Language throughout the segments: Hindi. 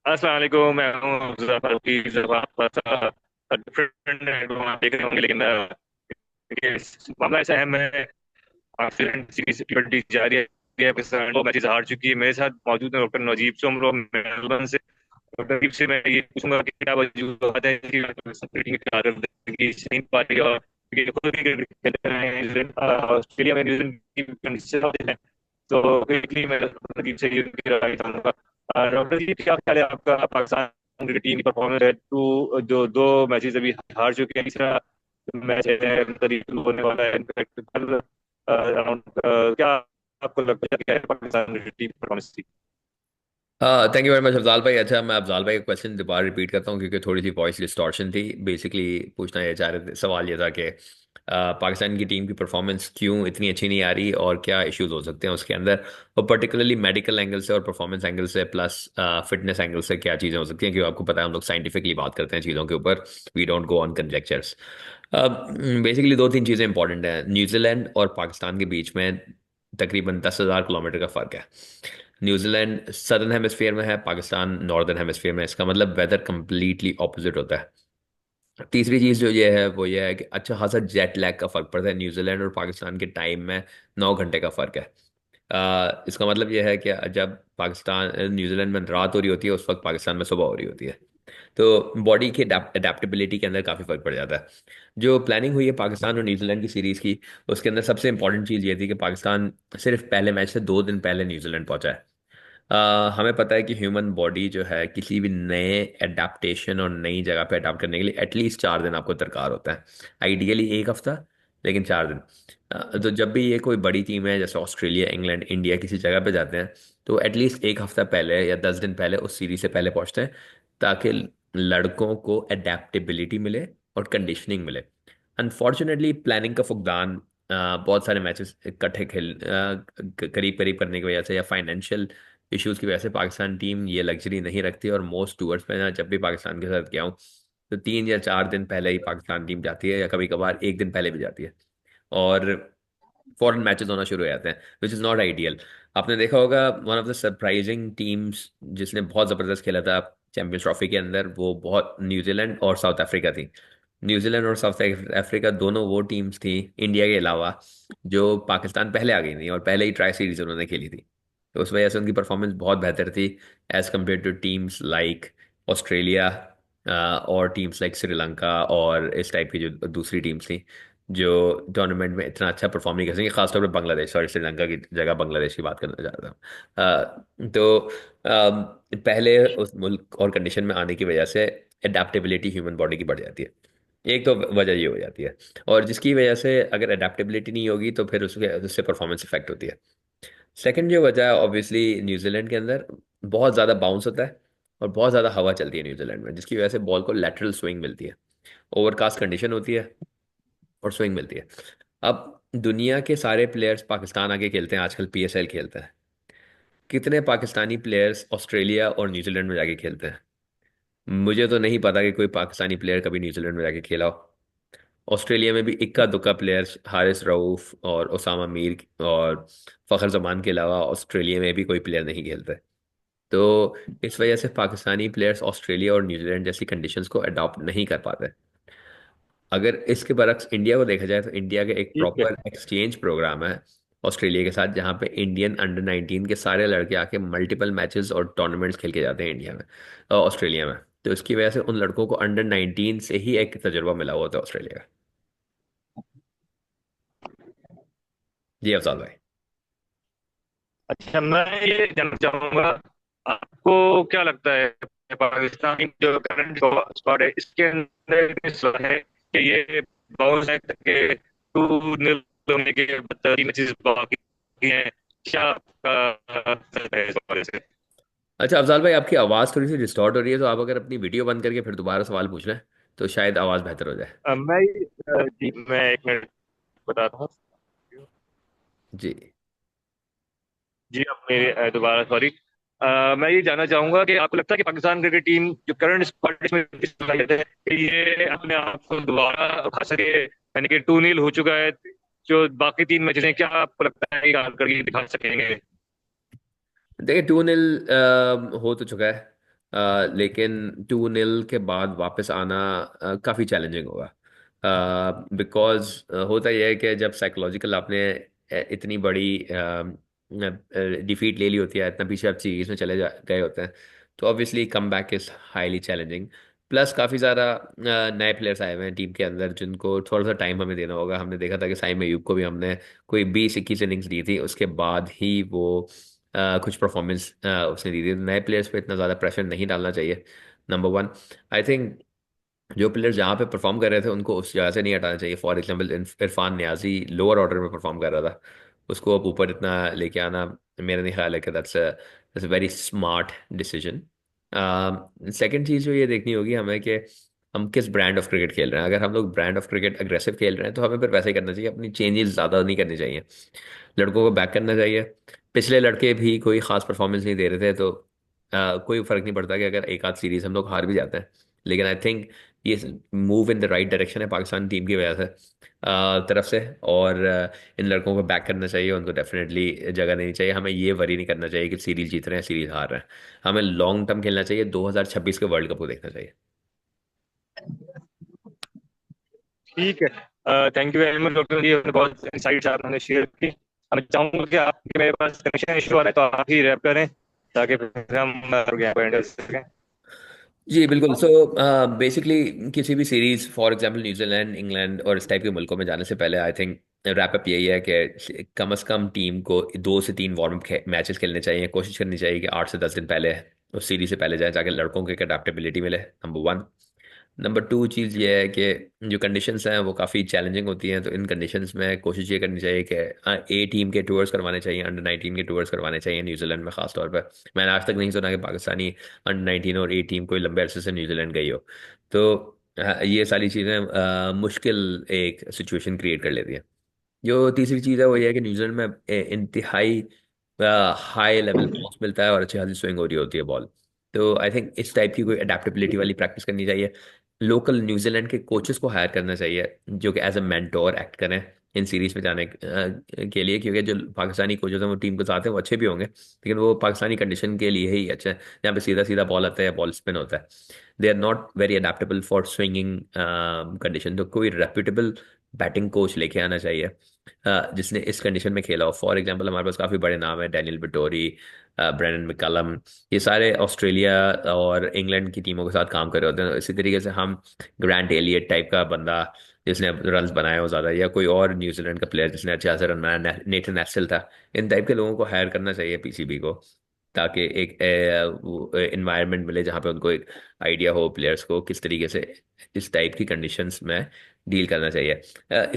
अस्सलाम वालेकुम। मैं हूँ अफजल फारूकी। जवाब थोड़ा सा डिफरेंट है तो आप देख रहे होंगे, लेकिन ये मामला ऐसा है। मैं ऑस्ट्रेलियन सीरीज T20 जारी है। पाकिस्तान दो मैचेस हार चुकी है। मेरे साथ मौजूद है डॉक्टर नजीब सोमरो मेलबर्न से। डॉक्टर नजीब से मैं ये पूछूंगा कि क्या वजूहत है कि पाकिस्तान क्रिकेट की कारकर्दगी नहीं पा रही, और क्योंकि खुद भी क्रिकेट खेल रहे हैं ऑस्ट्रेलिया में, न्यूजीलैंड की कंडीशन है। तो क्विकली मैं डॉक्टर नजीब से ये उनकी राय चाहूंगा। डॉक्टर जी, क्या ख्याल है आपका पाकिस्तान क्रिकेट टीम की परफॉर्मेंस है? टू जो दो मैचेस अभी हार चुके हैं, तीसरा मैच है करीब शुरू होने वाला है इनफैक्ट कल अराउंड। क्या आपको लगता है क्या है पाकिस्तान क्रिकेट टीम परफॉर्मेंस थी? हाँ, thank you very much Afzal भाई। अच्छा, मैं अफजाल भाई का क्वेश्चन दोबारा रिपीट करता हूँ क्योंकि थोड़ी सी वॉइस डिस्टॉर्शन थी। बेसिकली पूछना ये चाह रहे थे, सवाल ये था कि पाकिस्तान की टीम की परफॉर्मेंस क्यों इतनी अच्छी नहीं आ रही और क्या इश्यूज हो सकते हैं उसके अंदर, और पर्टिकुलरली मेडिकल एंगल से और परफॉर्मेंस एंगल से प्लस फिटनेस एंगल से क्या चीज़ें हो सकती हैं, क्योंकि आपको पता है हम लोग साइंटिफिकली बात करते हैं चीज़ों के ऊपर। We don't go on conjectures. Basically दो तीन चीज़ें इंपॉर्टेंट हैं। न्यूजीलैंड और पाकिस्तान के बीच में तकरीबन 10,000 किलोमीटर का फ़र्क है। न्यूजीलैंड सदर्न हेमिस्फीयर में है, पाकिस्तान नॉर्दर्न हेमिस्फीयर में। इसका मतलब वेदर कंप्लीटली ऑपोजिट होता है। तीसरी चीज़ जो ये है वो ये है कि अच्छा खासा जेट लैग का फ़र्क पड़ता है। न्यूजीलैंड और पाकिस्तान के टाइम में 9 घंटे का फ़र्क है। इसका मतलब ये है कि जब पाकिस्तान न्यूजीलैंड में रात हो रही होती है उस वक्त पाकिस्तान में सुबह हो रही होती है। तो बॉडी की अडेप्टेबिलिटी के अंदर काफ़ी फ़र्क पड़ जाता है। जो प्लानिंग हुई है पाकिस्तान और न्यूजीलैंड की सीरीज़ की, उसके अंदर सबसे इंपॉर्टेंट चीज़ ये थी कि पाकिस्तान सिर्फ पहले मैच से 2 दिन पहले न्यूजीलैंड पहुंचा है। हमें पता है कि ह्यूमन बॉडी जो है किसी भी नए एडाप्टेशन और नई जगह पे अडाप्ट करने के लिए एटलीस्ट 4 दिन आपको दरकार होता है। आइडियली एक हफ्ता, लेकिन 4 दिन। तो जब भी ये कोई बड़ी टीम है जैसे ऑस्ट्रेलिया, इंग्लैंड, इंडिया किसी जगह पे जाते हैं तो एटलीस्ट एक हफ्ता पहले या 10 दिन पहले उस सीरीज से पहले पहुंचते हैं, ताकि लड़कों को एडेप्टेबिलिटी मिले और कंडीशनिंग मिले। अनफॉर्चुनेटली प्लानिंग का फुकदान, बहुत सारे मैचेस इकट्ठे खेल करीब करीब करने की वजह से या फाइनेंशियल इश्यूज की वजह से पाकिस्तान टीम ये लग्जरी नहीं रखती। और मोस्ट टूर्स पे ना जब भी पाकिस्तान के साथ गया हूँ तो 3 या 4 दिन पहले ही पाकिस्तान टीम जाती है, या कभी कभार एक दिन पहले भी जाती है। और फॉरेन मैचेस होना शुरू हो जाते हैं, विच इज़ नॉट आइडियल। आपने देखा होगा one of the surprising teams जिसने बहुत ज़बरदस्त खेला था चैंपियंस ट्रॉफी के अंदर, वो बहुत न्यूजीलैंड और साउथ अफ्रीका थी। न्यूजीलैंड और साउथ अफ्रीका दोनों वो टीम्स थी इंडिया के अलावा जो पाकिस्तान पहले आ गई थी और पहले ही ट्राई सीरीज उन्होंने खेली थी। तो उस वजह से उनकी परफॉर्मेंस बहुत बेहतर थी as compared to teams like Australia और टीम्स लाइक श्रीलंका और इस टाइप की जो दूसरी टीम्स थी जो टूर्नामेंट में इतना अच्छा परफॉर्म नहीं कर सकेंगे। खासतौर पर बांग्लादेश, सॉरी, श्रीलंका की जगह बांग्लादेश की बात करना चाह रहा था। पहले उस मुल्क और कंडीशन में आने की वजह से एडेप्टेबिलिटी ह्यूमन बॉडी की बढ़ जाती है। एक तो वजह ये हो जाती है, और जिसकी वजह से अगर एडेप्टेबिलिटी नहीं होगी तो फिर उसके उससे परफॉर्मेंस इफेक्ट होती है। सेकंड जो वजह है ऑब्वियसली न्यूजीलैंड के अंदर बहुत ज़्यादा बाउंस होता है और बहुत ज़्यादा हवा चलती है न्यूजीलैंड में, जिसकी वजह से बॉल को लेटरल स्विंग मिलती है, ओवरकास्ट कंडीशन होती है और स्विंग मिलती है। अब दुनिया के सारे प्लेयर्स पाकिस्तान आके खेलते हैं, आजकल पीएसएल खेलते हैं। कितने पाकिस्तानी प्लेयर्स ऑस्ट्रेलिया और न्यूजीलैंड में जाके खेलते हैं? मुझे तो नहीं पता कि कोई पाकिस्तानी प्लेयर कभी न्यूजीलैंड में जाके खेला हो। ऑस्ट्रेलिया में भी इक्का दुक्का प्लेयर्स, हारिस रऊफ और ओसामा मीर और फखर जमान के अलावा ऑस्ट्रेलिया में भी कोई प्लेयर नहीं खेलते। तो इस वजह से पाकिस्तानी प्लेयर्स ऑस्ट्रेलिया और न्यूजीलैंड जैसी कंडीशंस को अडॉप्ट नहीं कर पाते। अगर इसके बरक्स इंडिया को देखा जाए तो इंडिया का एक ठीक है। प्रॉपर एक्सचेंज प्रोग्राम है ऑस्ट्रेलिया के साथ, जहाँ पे इंडियन अंडर 19 के सारे लड़के आके मल्टीपल मैचेस और टूर्नामेंट्स खेल के जाते हैं इंडिया में, ऑस्ट्रेलिया में। तो इसकी वजह से उन लड़कों को अंडर 19 से ही एक तजुर्बा मिला हुआ था ऑस्ट्रेलिया का। जी अफजाल भाई। अच्छा, मैं ये जानना चाहूंगा, आपको क्या लगता है पाकिस्तान की जो करंट स्क्वाड है इसके अंदर इतनी सलाह है कि ये बाउंस बैक के 2-0 होने के 32 मैचेस बाकी हैं? क्या आपका है इस हवाले से? अच्छा अफजाल भाई, आपकी आवाज़ थोड़ी सी डिस्टॉर्ट हो रही है, तो आप अगर अपनी वीडियो बंद करके फिर दोबारा सवाल पूछ लें तो शायद आवाज़ बेहतर हो जाए। जी, मैं एक मिनट बताता हूँ। जी। जी, आप मेरे दोबारा सॉरी। मैं ये जानना चाहूंगा कि आपको लगता है कि पाकिस्तान क्रिकेट टीम जो करंट स्क्वाड में किस सलाहियत है कि ये अपने आप को दोबारा उठा सके, यानी कि 2-0 हो चुका है, जो बाकी 3 मैचेस हैं, क्या आपको लगता है कि करके दिखा सकेंगे? देखिए 2-0 हो तो चुका है। लेकिन 2-0 के बाद वापस आना काफ़ी चैलेंजिंग होगा। बिकॉज होता यह है कि जब साइकोलॉजिकल आपने इतनी बड़ी डिफीट ले ली होती है, इतना पीछे आप सीरीज में चले जा गए होते हैं, तो obviously come back is highly challenging. Plus काफ़ी ज़्यादा नए प्लेयर्स आए हुए हैं टीम के अंदर जिनको थोड़ा सा टाइम हमें देना होगा। हमने देखा था कि साइम अयूब को भी हमने कोई 20-21 इनिंग्स दी थी, उसके बाद ही वो कुछ परफॉर्मेंस उसने दी थी। नए प्लेयर्स पे इतना ज़्यादा प्रेशर नहीं डालना चाहिए, नंबर वन। आई थिंक जो प्लेयर्स जहाँ पे परफॉर्म कर रहे थे उनको उस जगह से नहीं हटाना चाहिए। For example Irfan Niazi lower order में परफॉर्म कर रहा था, उसको अब ऊपर इतना लेके आना मेरा नहीं ख्याल है कि that's a very smart decision. Second चीज़ जो ये देखनी होगी हमें कि हम किस ब्रांड ऑफ क्रिकेट खेल रहे हैं। अगर हम लोग ब्रांड ऑफ क्रिकेट अग्रेसिव खेल रहे हैं तो हमें फिर वैसे ही करना चाहिए, अपनी चेंजेस ज़्यादा नहीं करनी चाहिए, लड़कों को बैक करना चाहिए। पिछले लड़के भी कोई खास परफॉर्मेंस नहीं दे रहे थे, तो कोई फर्क नहीं पड़ता कि अगर एक आध सीरीज हम लोग हार भी जाते हैं। लेकिन आई थिंक ये move in the right direction है पाकिस्तान टीम की वजह से, तरफ से। और इन लड़कों को बैक करना चाहिए, उनको डेफिनेटली जगह देनी चाहिए। हमें ये वरी नहीं करना चाहिए कि सीरीज जीत रहे हैं सीरीज हार रहे हैं। हमें लॉन्ग टर्म खेलना चाहिए, 2026 के वर्ल्ड कप को देखना चाहिए। ठीक है, thank you very much doctor, ये बहुत इंसाइट्स आपने शेयर की। अब मैं चाहूंगा कि आपके मेरे पास कनेक्शन इशू आ रहा है, तो आप ही रैप करें ताकि फिर हम गैप एंड कर सकें। जी बिल्कुल। सो बेसिकली किसी भी series for example New Zealand, England और इस टाइप के मुल्कों में जाने से पहले आई थिंक रैप अप यही है कि कम से कम टीम को 2 से 3 वार्म अप मैचेस खेलने चाहिए। कोशिश करनी चाहिए कि 8 से 10 दिन पहले उस सीरीज से पहले जाए, ताकि लड़कों को एक अडेप्टेबिलिटी मिले, नंबर वन। नंबर टू चीज़ ये है कि जो कंडीशंस हैं वो काफ़ी चैलेंजिंग होती हैं, तो इन कंडीशंस में कोशिश ये करनी चाहिए कि ए टीम के टूर्स करवाने चाहिए, अंडर 19 के टूर्स करवाने चाहिए न्यूजीलैंड में खास तौर पर। मैंने आज तक नहीं सुना कि पाकिस्तानी अंडर 19 और ए टीम कोई लंबे अरसे से न्यूजीलैंड गई हो। तो ये सारी चीज़ें मुश्किल एक सिचुएशन क्रिएट कर लेती हैं। जो तीसरी चीज़ है वो ये है कि न्यूजीलैंड में इंतहाई हाई लेवल बाउंस मिलता है और अच्छी खासी स्विंग हो रही होती है बॉल। तो आई थिंक इस टाइप की कोई अडेप्टेबिलिटी वाली प्रैक्टिस करनी चाहिए। लोकल न्यूजीलैंड के कोचेस को हायर करना चाहिए जो कि एज अ मेंटोर एक्ट करें इन सीरीज में जाने के लिए, क्योंकि जो पाकिस्तानी कोचेस हैं वो टीम के साथ हैं, वो अच्छे भी होंगे लेकिन वो पाकिस्तानी कंडीशन के लिए ही अच्छे हैं, जहाँ पे सीधा सीधा बॉल आता है, बॉल स्पिन होता है। They are not very adaptable for swinging condition. तो कोई रेप्यूटेबल बैटिंग कोच लेके आना चाहिए जिसने इस कंडीशन में खेला हो। फॉर एग्जांपल हमारे पास काफ़ी बड़े नाम है, डैनियल विटोरी, ब्रेंडन मैकलम, ये सारे ऑस्ट्रेलिया और इंग्लैंड की टीमों के साथ काम कर रहे होते हैं। इसी तरीके से हम ग्रांट एलियट टाइप का बंदा जिसने रन बनाए हो ज़्यादा, या कोई और न्यूजीलैंड का प्लेयर जिसने अच्छे खासे रन बनाया, नेथन एस्टल था, इन टाइप के लोगों को हायर करना चाहिए पीसीबी को, ताकि एक इन्वायरमेंट मिले जहाँ पे उनको एक आइडिया हो प्लेयर्स को किस तरीके से इस टाइप की कंडीशंस में डील करना चाहिए।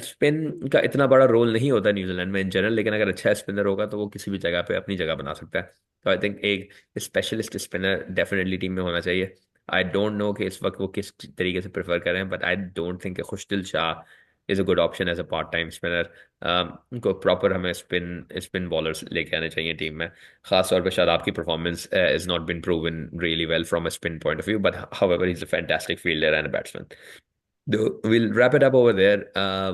स्पिन का इतना बड़ा रोल नहीं होता न्यूजीलैंड में इन जनरल, लेकिन अगर अच्छा स्पिनर होगा तो वो किसी भी जगह पे अपनी जगह बना सकता है। तो आई थिंक एक स्पेशलिस्ट स्पिनर डेफिनेटली टीम में होना चाहिए। आई डोंट नो कि इस वक्त वो किस तरीके से प्रेफर करें, but I don't think Khushdil Shah is a good option as a part time spinner. उनको प्रॉपर हमें स्पिन स्पिन बॉलर्स लेके आने चाहिए टीम में। खास तौर पे शादाब की performance is not been proven really well from a spin point of view, but however he is a fantastic fielder and batsman. We'll wrap it up over there,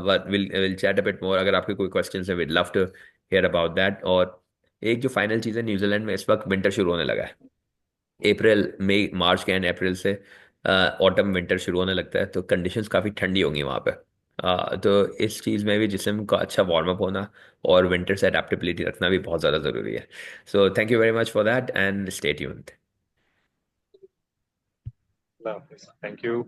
but we'll chat a bit more. अगर आपके कोई questions हैं, we'd love to hear about that. और एक जो फाइनल चीज़ है, न्यूजीलैंड में इस वक्त विंटर शुरू होने लगा है। अप्रैल मई मार्च के एंड अप्रैल से ऑटम विंटर शुरू होने लगता है, तो कंडीशंस काफ़ी ठंडी होंगी वहाँ पे। तो इस चीज़ में भी जिस्म का अच्छा वार्म अप होना और विंटर से अडेप्टेबिलिटी रखना भी बहुत ज़्यादा ज़रूरी है। So thank you very much for that and stay tuned. Thank you.